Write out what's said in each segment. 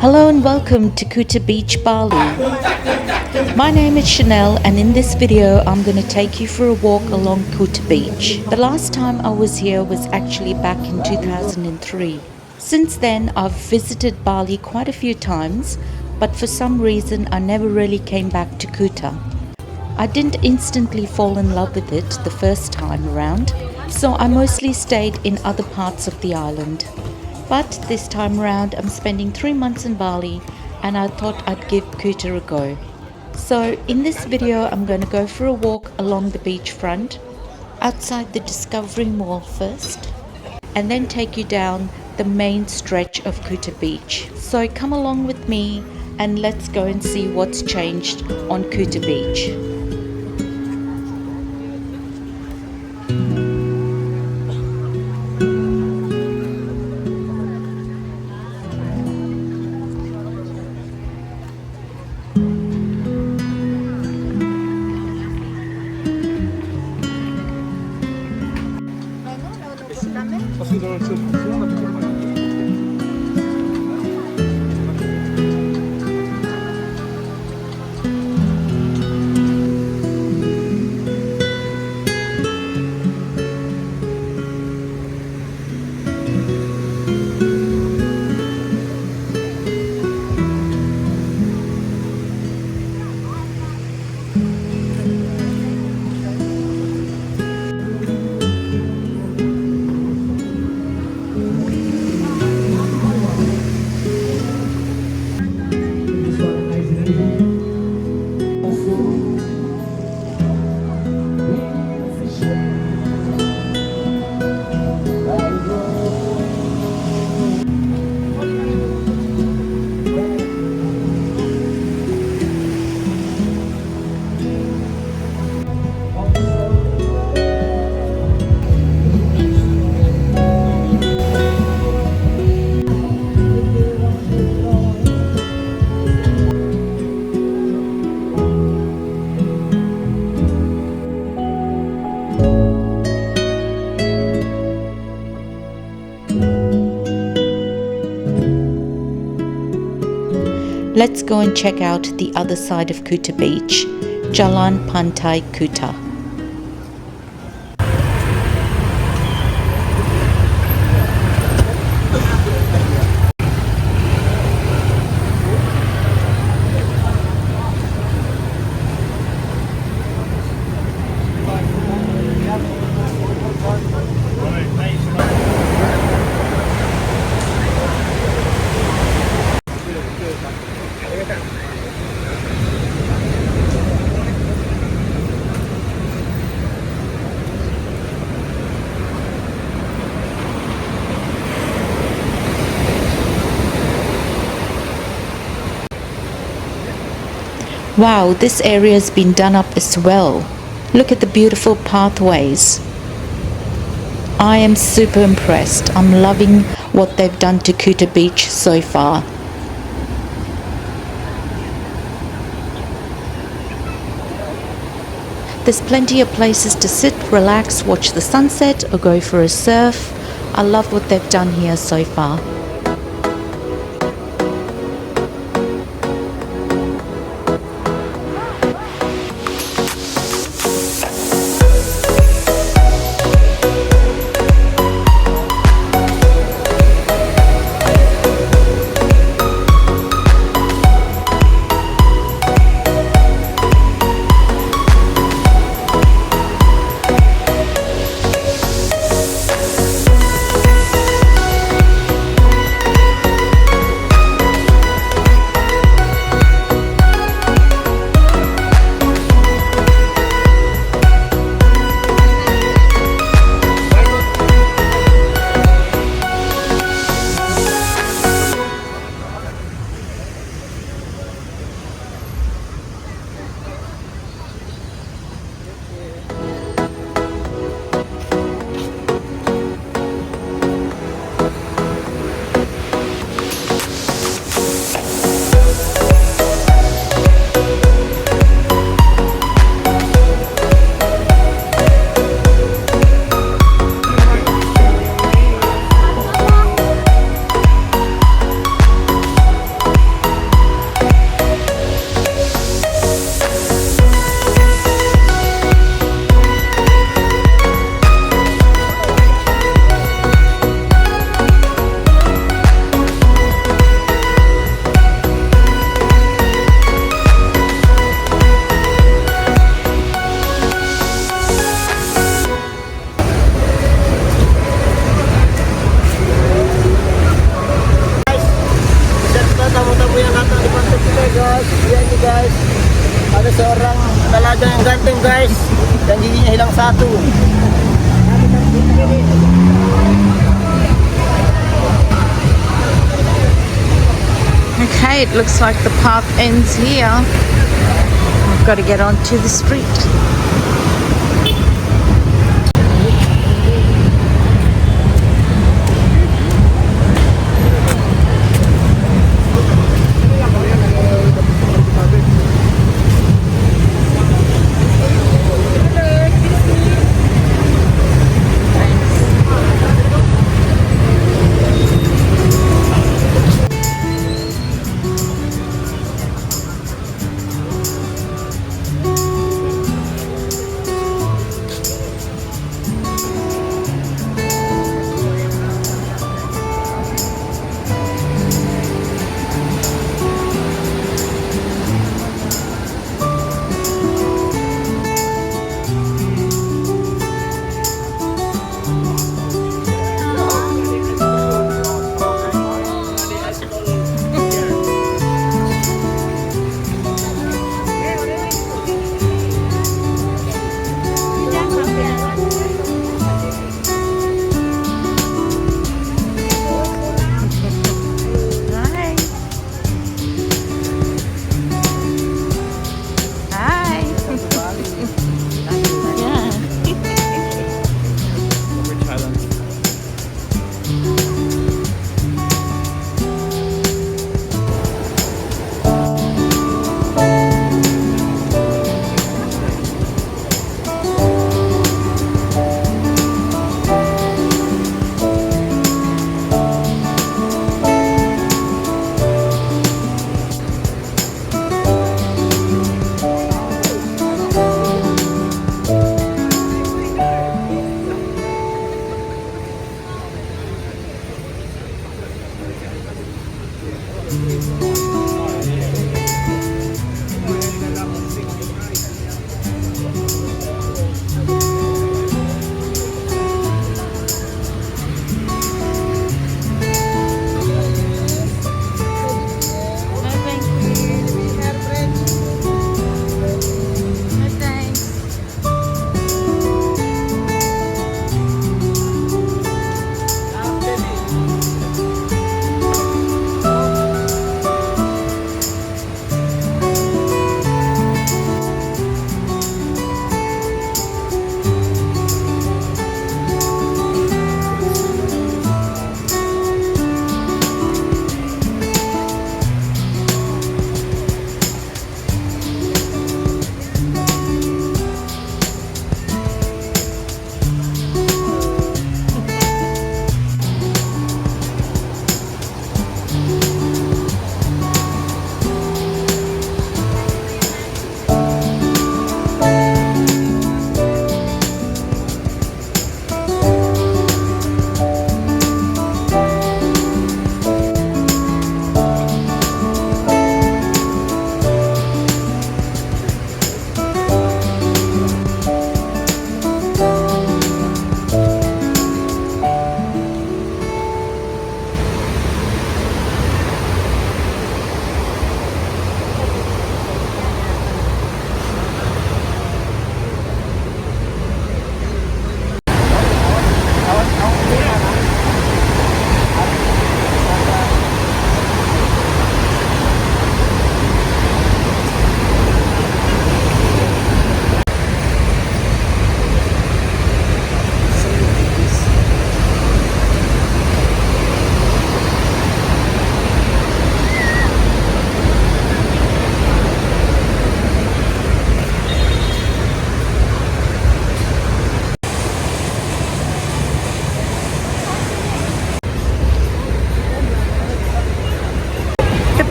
Hello and welcome to Kuta Beach Bali. My name is Chanel and in this video I'm going to take you for a walk along Kuta Beach. The last time I was here was actually back in 2003. Since then I've visited Bali quite a few times, but for some reason I never really came back to Kuta. I didn't instantly fall in love with it the first time around, so I mostly stayed in other parts of the island. But this time around I'm spending 3 months in Bali and I thought I'd give Kuta a go. So in this video I'm going to go for a walk along the beachfront, outside the Discovery Mall first, and then take you down the main stretch of Kuta Beach. So come along with me and let's go and see what's changed on Kuta Beach. Let's go and check out the other side of Kuta Beach, Jalan Pantai Kuta. Wow, this area has been done up as well. Look at the beautiful pathways. I am super impressed. I'm loving what they've done to Kuta Beach so far. There's plenty of places to sit, relax, watch the sunset or go for a surf. I love what they've done here so far. guys, ayan nyo guys. Ada seorang dalaga yang ganteng guys, dan giginya hilang satu. Okay, it looks like the path ends here. I've got to get onto the street.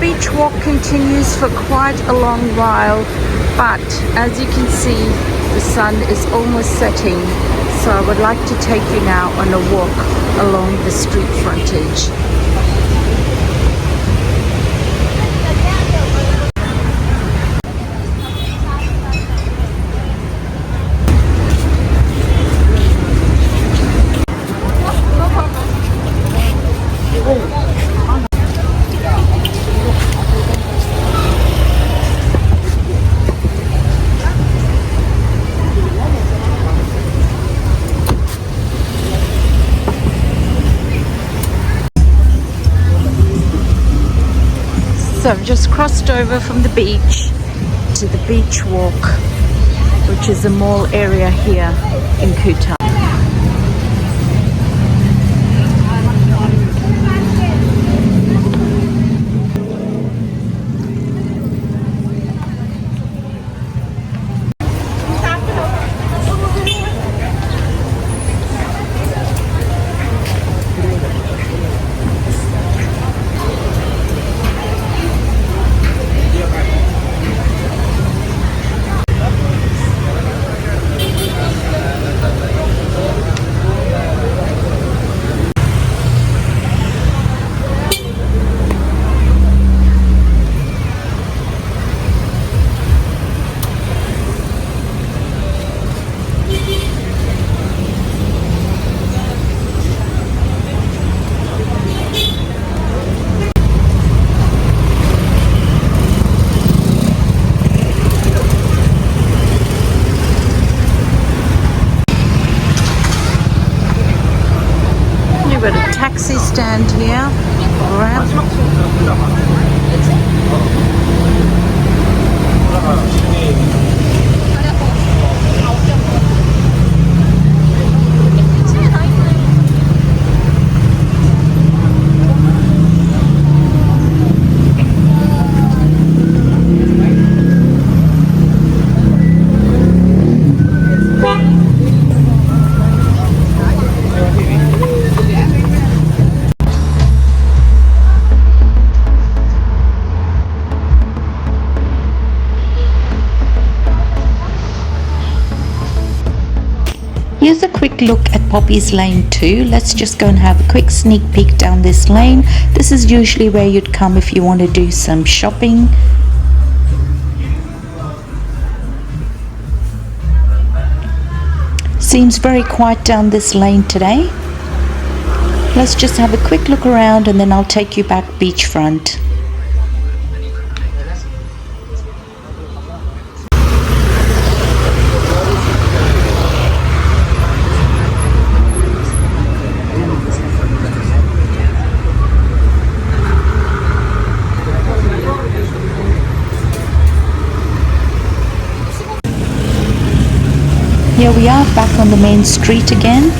beach walk continues for quite a long while, but as you can see, the sun is almost setting, so I would like to take you now on a walk along the street frontage. So I've just crossed over from the beach to the beach walk, which is a mall area here in Kuta. Got a taxi stand here. Grab. Here's a quick look at Poppy's Lane 2. Let's just go and have a quick sneak peek down this lane. This is usually where you'd come if you want to do some shopping. Seems very quiet down this lane today. Let's just have a quick look around and then I'll take you back beachfront. Here we are back on the main street again.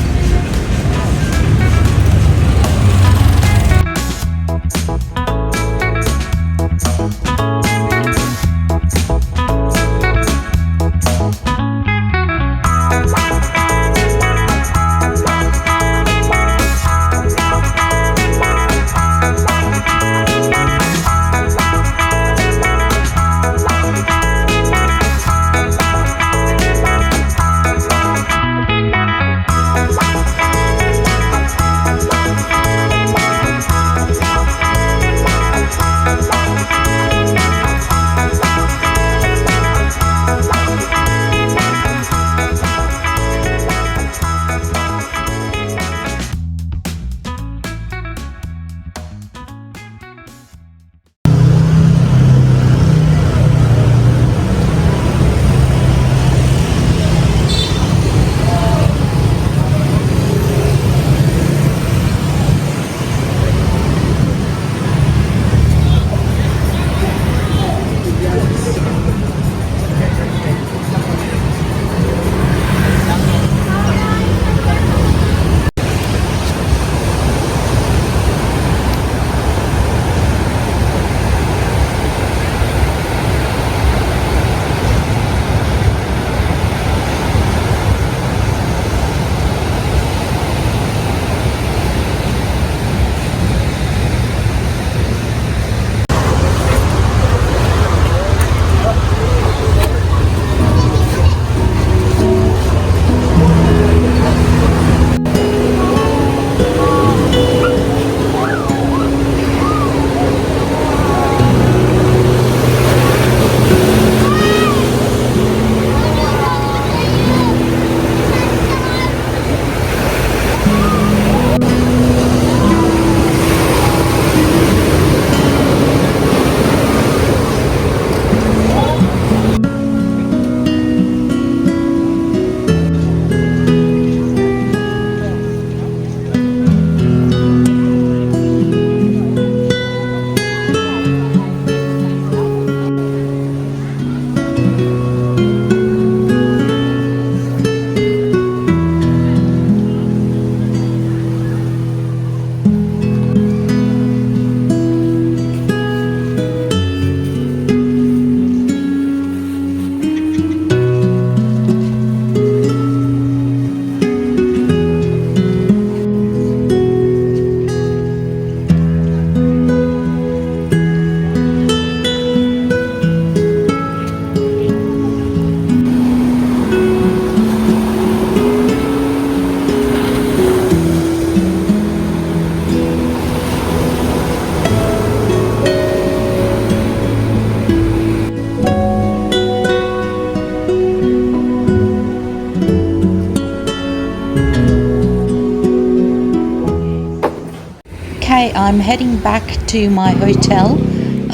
I'm heading back to my hotel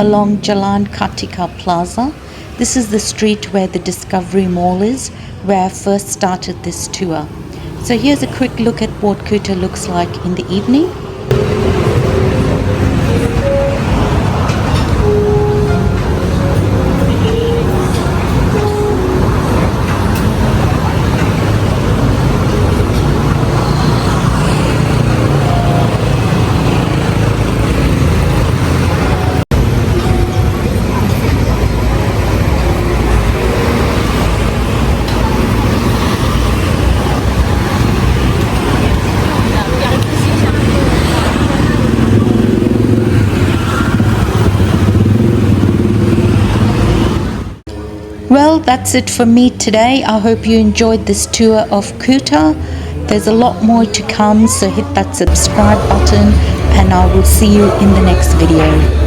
along Jalan Kartika Plaza. This is the street where the Discovery Mall is, where I first started this tour. So here's a quick look at what Kuta looks like in the evening. Well, that's it for me today. I hope you enjoyed this tour of Kuta. There's a lot more to come, so hit that subscribe button and I will see you in the next video.